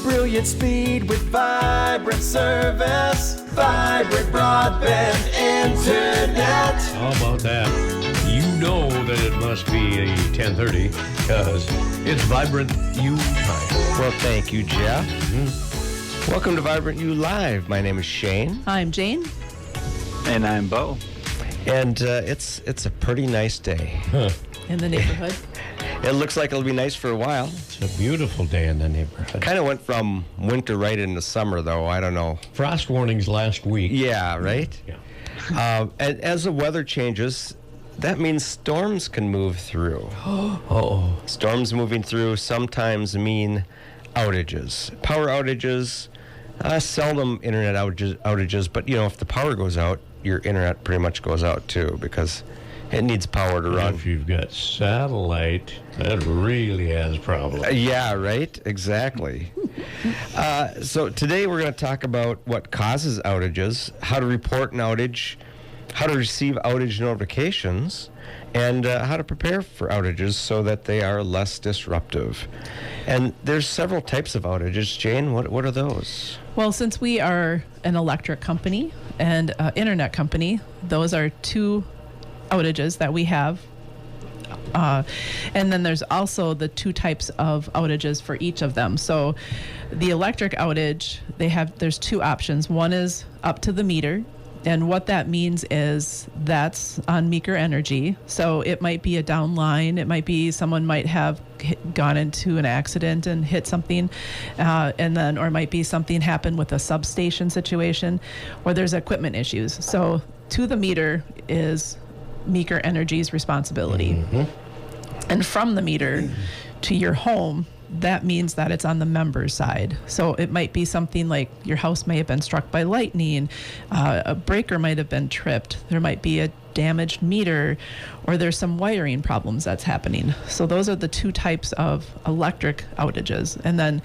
Brilliant speed with vibrant service. Vibrant broadband internet. How about that? You know that it must be a 10:30 because it's Vibrant U time. Well, thank you, Jeff. Welcome to Vibrant U Live. My name is Shane. I'm Jane. And I'm Bo. And it's a pretty nice day. In the neighborhood. It looks like it'll be nice for a while. It's a beautiful day in the neighborhood. Kind of went from winter right into summer, though. I don't know. Frost warnings last week. Yeah, right? Yeah. And as the weather changes, that means storms can move through. Uh-oh. Storms moving through sometimes mean outages. Power outages, seldom internet outages, but, if the power goes out, your internet pretty much goes out, too, because it needs power to run. If you've got satellite, that really has problems. Yeah, right? Exactly. So today we're going to talk about what causes outages, how to report an outage, how to receive outage notifications, and how to prepare for outages so that they are less disruptive. And there's several types of outages. Jane, what are those? Well, since we are an electric company and internet company, those are two outages that we have. And then there's also the two types of outages for each of them. So the electric outage, there's two options. One is up to the meter. And what that means is that's on Meeker energy. So it might be a down line. It might be someone might have gone into an accident and hit something. Or it might be something happened with a substation situation, or there's equipment issues. So to the meter is Meeker Energy's responsibility. Mm-hmm. And from the meter to your home, that means that it's on the member's side. So it might be something like your house may have been struck by lightning, a breaker might have been tripped, there might be a damaged meter, or there's some wiring problems that's happening. So those are the two types of electric outages. And then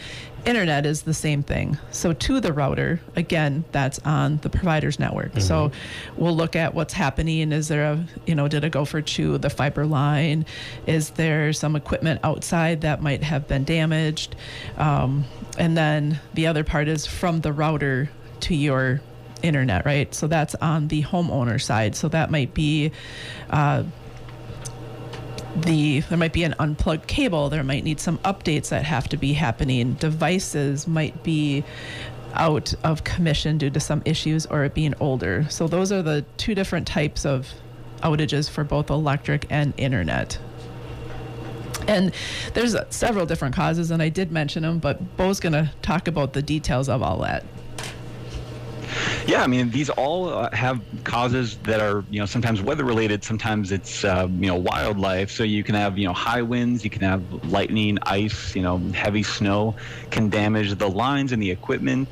internet is the same thing. So to the router, again, that's on the provider's network. Mm-hmm. So we'll look at what's happening. Is there did a gopher chew the fiber line? Is there some equipment outside that might have been damaged? And then the other part is from the router to your internet, right? So that's on the homeowner side. So that might be there might be an unplugged cable. There might need some updates that have to be happening. Devices might be out of commission due to some issues or it being older. So those are the two different types of outages for both electric and internet. And there's several different causes, and I did mention them, but Bo's going to talk about the details of all that. Yeah, I mean, these all have causes that are, sometimes weather-related, sometimes it's, wildlife. So you can have, high winds, you can have lightning, ice, heavy snow can damage the lines and the equipment.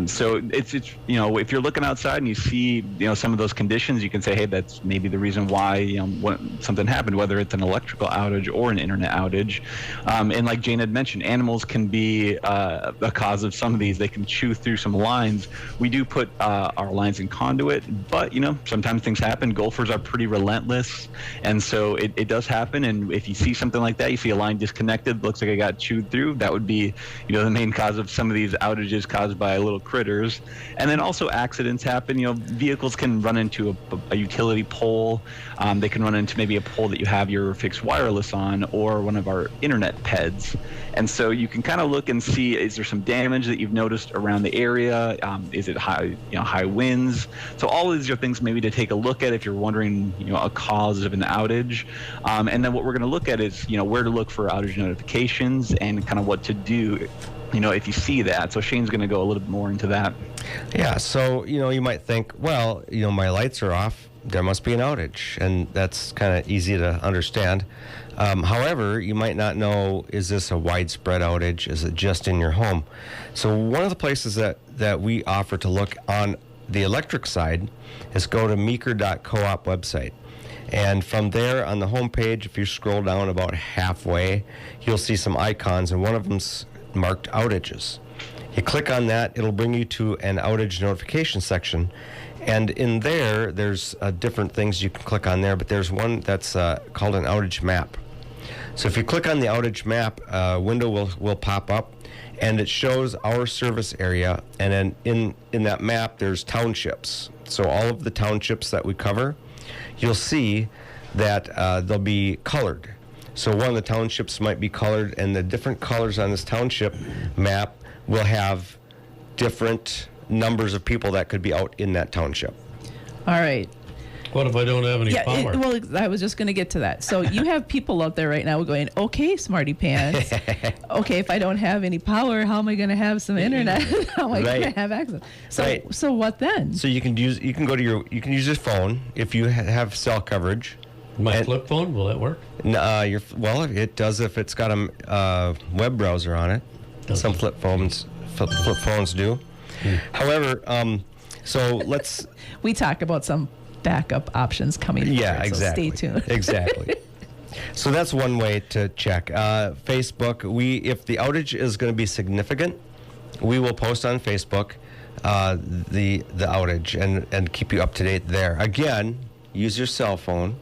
So it's if you're looking outside and you see, some of those conditions, you can say, hey, that's maybe the reason why, something happened, whether it's an electrical outage or an internet outage. And like Jane had mentioned, animals can be a cause of some of these. They can chew through some lines. We do put our lines in conduit, but sometimes things happen. Golfers are pretty relentless, and so it does happen. And if you see something like that, you see a line disconnected, looks like it got chewed through, that would be the main cause of some of these outages caused by little critters. And then also accidents happen. Vehicles can run into a utility pole. They can run into maybe a pole that you have your fixed wireless on, or one of our internet PEDs. And so you can kind of look and see, is there some damage that you've noticed around the area? Is it high winds? So all of these are things maybe to take a look at if you're wondering, a cause of an outage. And then what we're going to look at is, where to look for outage notifications and kind of what to do, if you see that. So Shane's going to go a little bit more into that. Yeah, so, you might think, well, my lights are off, there must be an outage, and that's kind of easy to understand. However, you might not know, is this a widespread outage? Is it just in your home? So one of the places that we offer to look on the electric side is go to meeker.coop website. And from there on the home page, if you scroll down about halfway, you'll see some icons, and one of them's marked outages. You click on that, it'll bring you to an outage notification section. And in there's different things you can click on there, but there's one that's called an outage map. So if you click on the outage map, a window will pop up, and it shows our service area. And then in that map, there's townships. So all of the townships that we cover, you'll see that they'll be colored. So one of the townships might be colored, and the different colors on this township map will have different numbers of people that could be out in that township. All right. What if I don't have any power? Well, I was just going to get to that. So you have people out there right now going, okay, smarty pants. Okay, if I don't have any power, how am I going to have some internet? How am I going to have access? So what then? So you can use your phone if you have cell coverage. My flip phone, will that work? It does if it's got a web browser on it. Some flip phones do. However, so let's. We talk about some backup options coming forward, exactly. So stay tuned. Exactly. So that's one way to check. Facebook, if the outage is going to be significant, we will post on Facebook the outage and keep you up to date there. Again, use your cell phone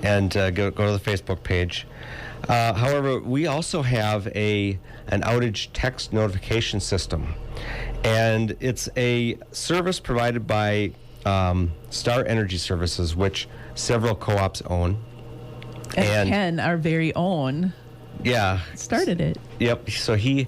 and go to the Facebook page. However, we also have an outage text notification system, and it's a service provided by Star Energy Services, which several co-ops own. And Ken, our very own, started it. Yep. So he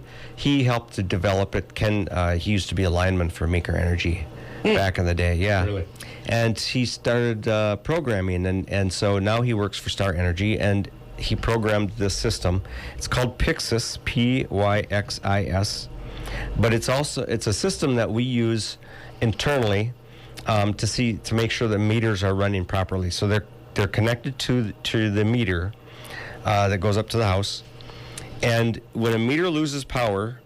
helped to develop it. Ken, he used to be a lineman for Meeker Energy back in the day. Yeah. Really? And he started programming, and so now he works for Star Energy, and he programmed this system. It's called Pyxis, Pyxis, but it's a system that we use internally to make sure the meters are running properly. So they're connected to the meter that goes up to the house, and when a meter loses power,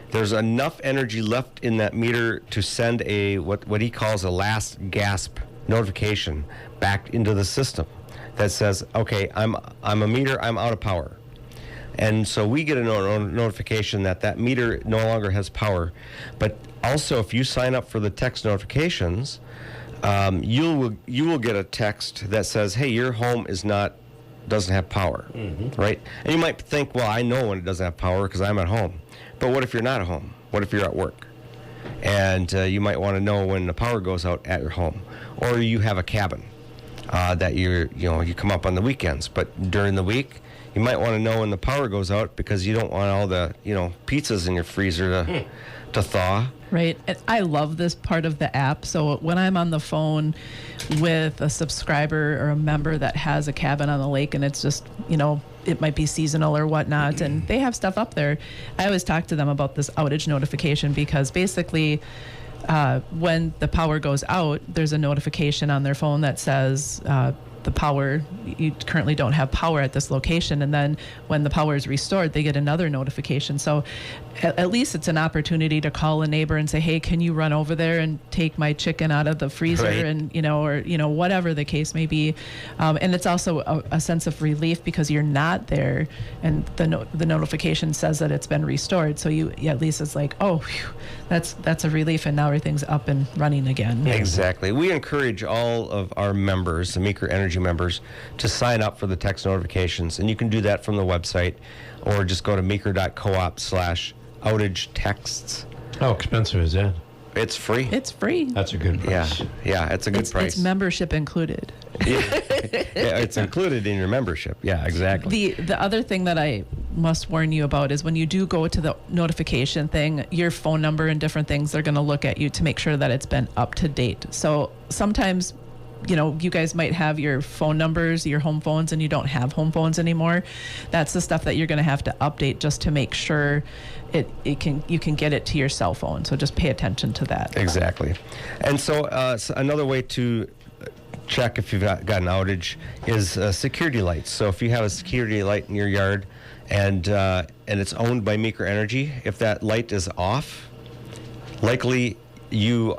there's enough energy left in that meter to send what he calls a last gasp notification back into the system that says, okay, I'm a meter, I'm out of power. And so we get a notification that meter no longer has power. But also, if you sign up for the text notifications, you will get a text that says, hey, your home doesn't have power, right? And you might think, well, I know when it doesn't have power because I'm at home. But what if you're not at home? What if you're at work? And you might want to know when the power goes out at your home, or you have a cabin that you come up on the weekends. But during the week, you might want to know when the power goes out because you don't want all the pizzas in your freezer to thaw. Right. And I love this part of the app. So when I'm on the phone with a subscriber or a member that has a cabin on the lake, and it's just, it might be seasonal or whatnot, and they have stuff up there, I always talk to them about this outage notification, because basically when the power goes out, there's a notification on their phone that says you currently don't have power at this location. And then when the power is restored, they get another notification. So at least it's an opportunity to call a neighbor and say, hey, can you run over there and take my chicken out of the freezer? Right. And, or whatever the case may be. And it's also a sense of relief because you're not there, and the notification says that it's been restored. So at least it's like, oh, whew, that's a relief, and now everything's up and running again. Exactly. We encourage all of our members, the Meeker Energy members, to sign up for the text notifications, and you can do that from the website, or just go to meeker.coop/outage texts. How expensive is that? It's free. It's free. That's a good price. Yeah, it's a good price. It's membership included. Yeah, it's included in your membership. Yeah, exactly. The other thing that I must warn you about is when you do go to the notification thing, your phone number and different things, they're going to look at you to make sure that it's been up to date. So sometimes, you guys might have your phone numbers, your home phones, and you don't have home phones anymore. That's the stuff that you're going to have to update just to make sure you can get it to your cell phone. So just pay attention to that. Exactly. And so another way to check if you've got an outage is security lights. So if you have a security light in your yard and it's owned by Meeker Energy, if that light is off, likely you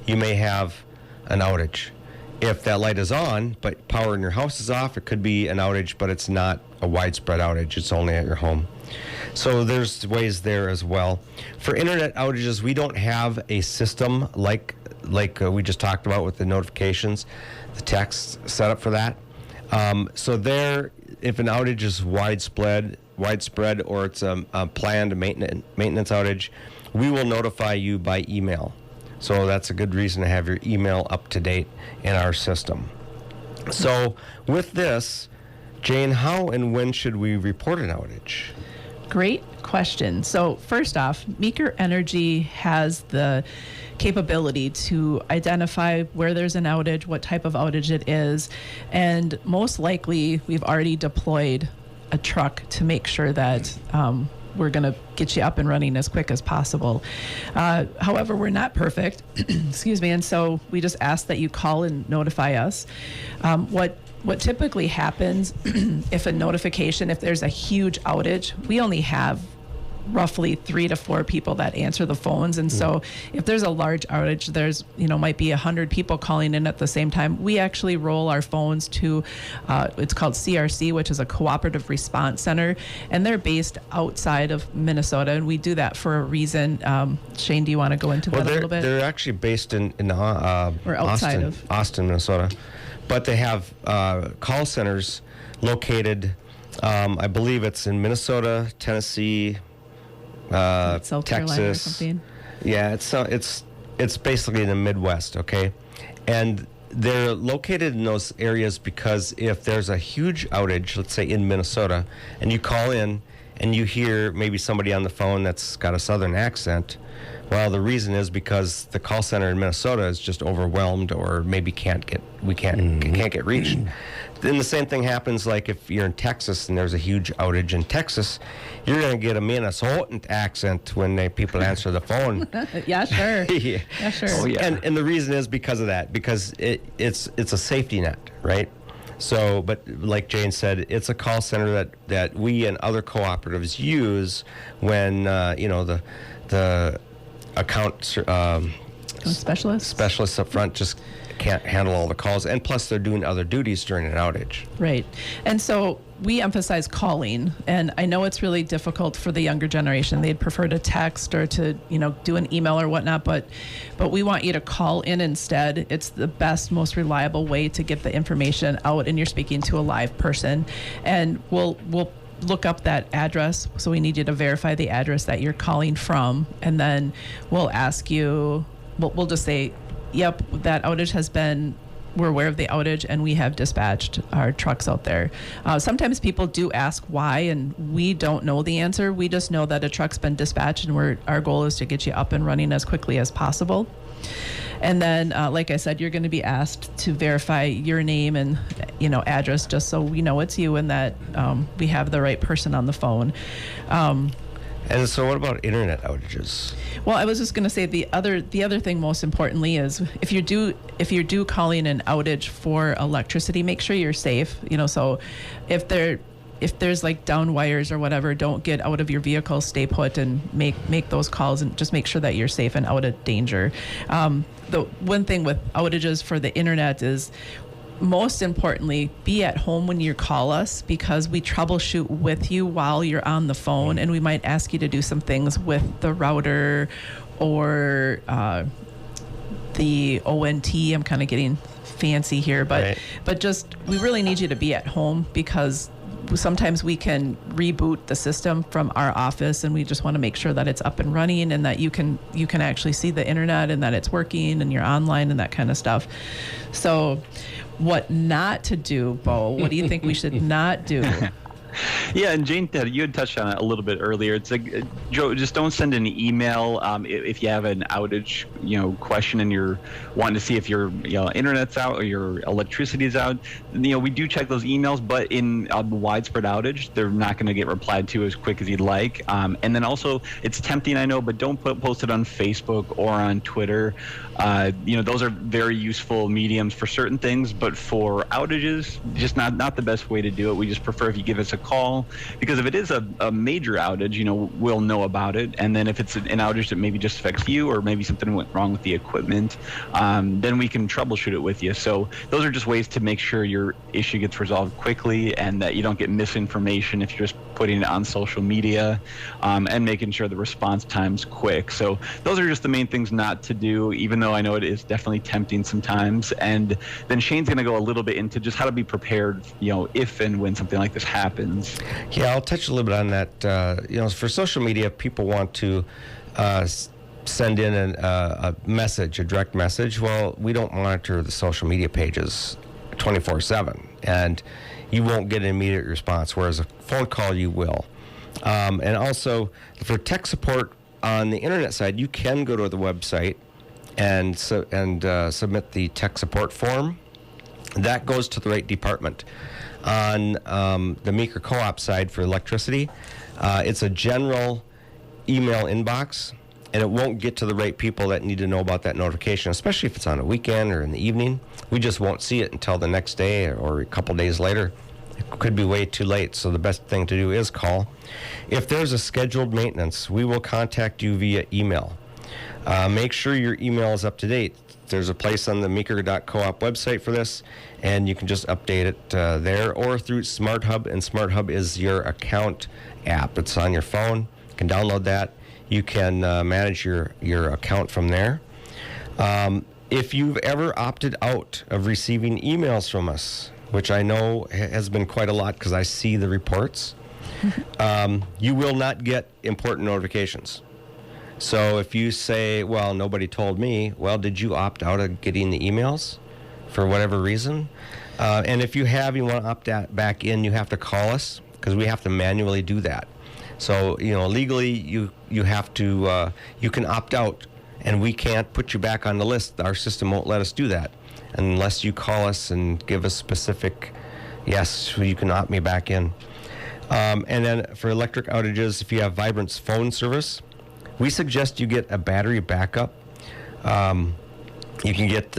may have an outage. If that light is on, but power in your house is off, it could be an outage, but it's not a widespread outage. It's only at your home. So there's ways there as well. For internet outages, we don't have a system like we just talked about with the notifications, the text set up for that. So there, if an outage is widespread, widespread or it's a planned maintenance outage, we will notify you by email. So that's a good reason to have your email up to date in our system. So with this, Jane, how and when should we report an outage? Great question. So first off, Meeker Energy has the capability to identify where there's an outage, what type of outage it is, and most likely we've already deployed a truck to make sure that we're going to get you up and running as quick as possible. However, we're not perfect, excuse me, and so we just ask that you call and notify us. What typically happens if there's a huge outage, we only have roughly 3 to 4 people that answer the phones. And so if there's a large outage, there's, might be 100 people calling in at the same time. We actually roll our phones to, it's called CRC, which is a cooperative response center. And they're based outside of Minnesota. And we do that for a reason. Shane, do you want to go into that a little bit? They're actually based in or outside Austin, Minnesota. But they have call centers located, I believe it's in Minnesota, Tennessee, South Carolina or Texas. something. Yeah, it's basically in the Midwest, okay? And they're located in those areas because if there's a huge outage, let's say in Minnesota, and you call in and you hear maybe somebody on the phone that's got a southern accent, well, the reason is because the call center in Minnesota is just overwhelmed or maybe can't get reached. Then the same thing happens like if you're in Texas and there's a huge outage in Texas, you're going to get a Minnesotan accent when people answer the phone. Yeah, sure. Yeah. Yeah, sure. Oh, yeah. And the reason is because of that, because it's a safety net, right? So, but like Jane said, it's a call center that we and other cooperatives use when the account specialists up front just can't handle all the calls, and plus they're doing other duties during an outage. Right. And so we emphasize calling, and I know it's really difficult for the younger generation. They'd prefer to text or to, do an email or whatnot, but we want you to call in instead. It's the best, most reliable way to get the information out, and you're speaking to a live person. And we'll look up that address. So we need you to verify the address that you're calling from, and then we'll ask you, we'll just say, yep, that outage we're aware of the outage and we have dispatched our trucks out there. Sometimes people do ask why, and we don't know the answer. We just know that a truck's been dispatched, and our goal is to get you up and running as quickly as possible. And then, like I said, you're going to be asked to verify your name and, address, just so we know it's you and that we have the right person on the phone. And so what about internet outages? Well, I was just going to say the other thing most importantly is if you do calling an outage for electricity, make sure you're safe. So if there's like down wires or whatever, don't get out of your vehicle, stay put and make those calls, and just make sure that you're safe and out of danger. The one thing with outages for the internet is, most importantly, be at home when you call us, because we troubleshoot with you while you're on the phone, and we might ask you to do some things with the router or the ONT. I'm kind of getting fancy here, but just we really need you to be at home, because sometimes we can reboot the system from our office, and we just want to make sure that it's up and running and that you can actually see the internet and that it's working and you're online and that kind of stuff. So what not to do, Bo? What do you think we should not do? Yeah, and Jane, you had touched on it a little bit earlier. It's like, Joe, just don't send an email if you have an outage, question, and you're wanting to see if your internet's out or your electricity is out. We do check those emails, but in a widespread outage, they're not going to get replied to as quick as you'd like. And then also, it's tempting, I know, but don't post it on Facebook or on Twitter. Those are very useful mediums for certain things, but for outages, just not the best way to do it. We just prefer if you give us a call, because if it is a major outage, we'll know about it. And then if it's an outage that maybe just affects you, or maybe something wrong with the equipment, then we can troubleshoot it with you. So those are just ways to make sure your issue gets resolved quickly and that you don't get misinformation if you're just putting it on social media, and making sure the response time's quick. So those are just the main things not to do, even though I know it is definitely tempting sometimes. And then Shane's going to go a little bit into just how to be prepared, if and when something like this happens. Yeah, I'll touch a little bit on that. For social media, people want to send in a message, a direct message. Well, we don't monitor the social media pages 24/7, and you won't get an immediate response, whereas a phone call you will. And also, for tech support on the internet side, you can go to the website and submit the tech support form. That goes to the right department. On the Meeker Co-op side for electricity, it's a general email inbox, and it won't get to the right people that need to know about that notification, especially if it's on a weekend or in the evening. We just won't see it until the next day or a couple days later. It could be way too late, so the best thing to do is call. If there's a scheduled maintenance, we will contact you via email. Make sure your email is up to date. There's a place on the Meeker.coop website for this, and you can just update it there or through SmartHub, and SmartHub is your account app. It's on your phone. You can download that. You can manage your account from there. If you've ever opted out of receiving emails from us, which I know has been quite a lot because I see the reports, you will not get important notifications. So if you say, well, nobody told me, well, did you opt out of getting the emails for whatever reason? And if you want to opt back in, you have to call us because we have to manually do that. So, legally, you have to, you can opt out, and we can't put you back on the list. Our system won't let us do that unless you call us and give us specific, yes, you can opt me back in. And then for electric outages, if you have Vibrant's phone service, we suggest you get a battery backup. You can get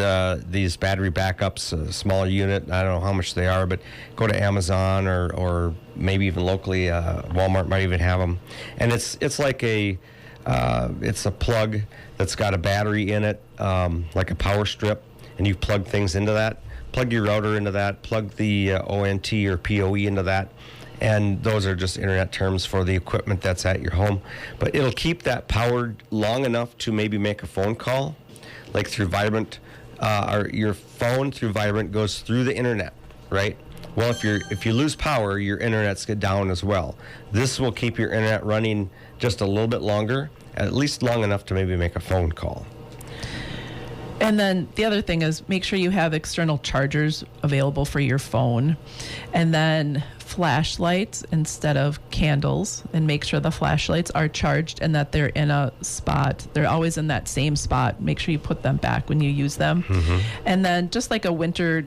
these battery backups, a smaller unit. I don't know how much they are, but go to Amazon or maybe even locally, Walmart might even have them. And it's like it's a plug that's got a battery in it, like a power strip, and you plug things into that. Plug your router into that. Plug the ONT or PoE into that. And those are just internet terms for the equipment that's at your home. But it'll keep that powered long enough to maybe make a phone call, like through Vibrant, or your phone through Vibrant goes through the internet, right? Well, if you lose power, your internet's down as well. This will keep your internet running just a little bit longer, at least long enough to maybe make a phone call. And then the other thing is make sure you have external chargers available for your phone, and then flashlights instead of candles, and make sure the flashlights are charged and that they're in a spot. They're always in that same spot. Make sure you put them back when you use them. Mm-hmm. And then just like a winter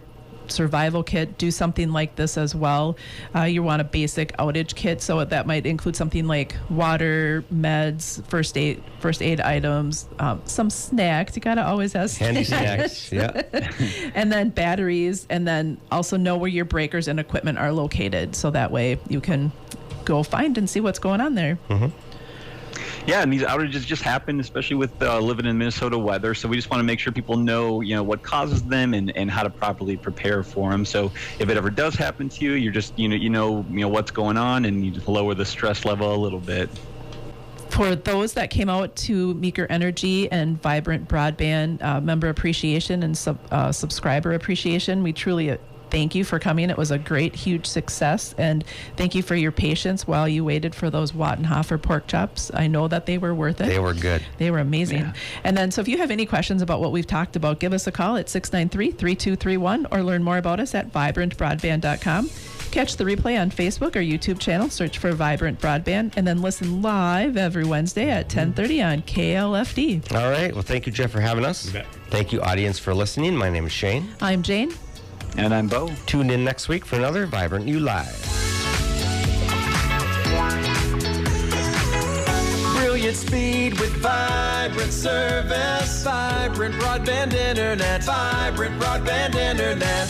survival kit, do something like this as well. You want a basic outage kit, so that might include something like water, meds, first aid items, some snacks. You gotta always have handy snacks. Yeah. And then batteries, and then also know where your breakers and equipment are located, so that way you can go find and see what's going on there. Mm-hmm. Yeah, and these outages just happen, especially with living in Minnesota weather. So we just want to make sure people know, what causes them and how to properly prepare for them. So if it ever does happen to you, you're just, you know what's going on, and you just lower the stress level a little bit. For those that came out to Meeker Energy and Vibrant Broadband member appreciation and subscriber appreciation, we truly thank you for coming. It was a great, huge success, and thank you for your patience while you waited for those Wattenhofer pork chops. I know that they were worth it. They were good. They were amazing. Yeah. And then, so if you have any questions about what we've talked about, give us a call at 693-3231 or learn more about us at vibrantbroadband.com. Catch the replay on Facebook or YouTube channel. Search for Vibrant Broadband, and then listen live every Wednesday at 10:30 on KLFD. All right. Well, thank you, Jeff, for having us. You bet. Thank you, audience, for listening. My name is Shane. I'm Jane. And I'm Bo. Tune in next week for another Vibrant You Live. Brilliant speed with vibrant service. Vibrant broadband internet. Vibrant broadband internet.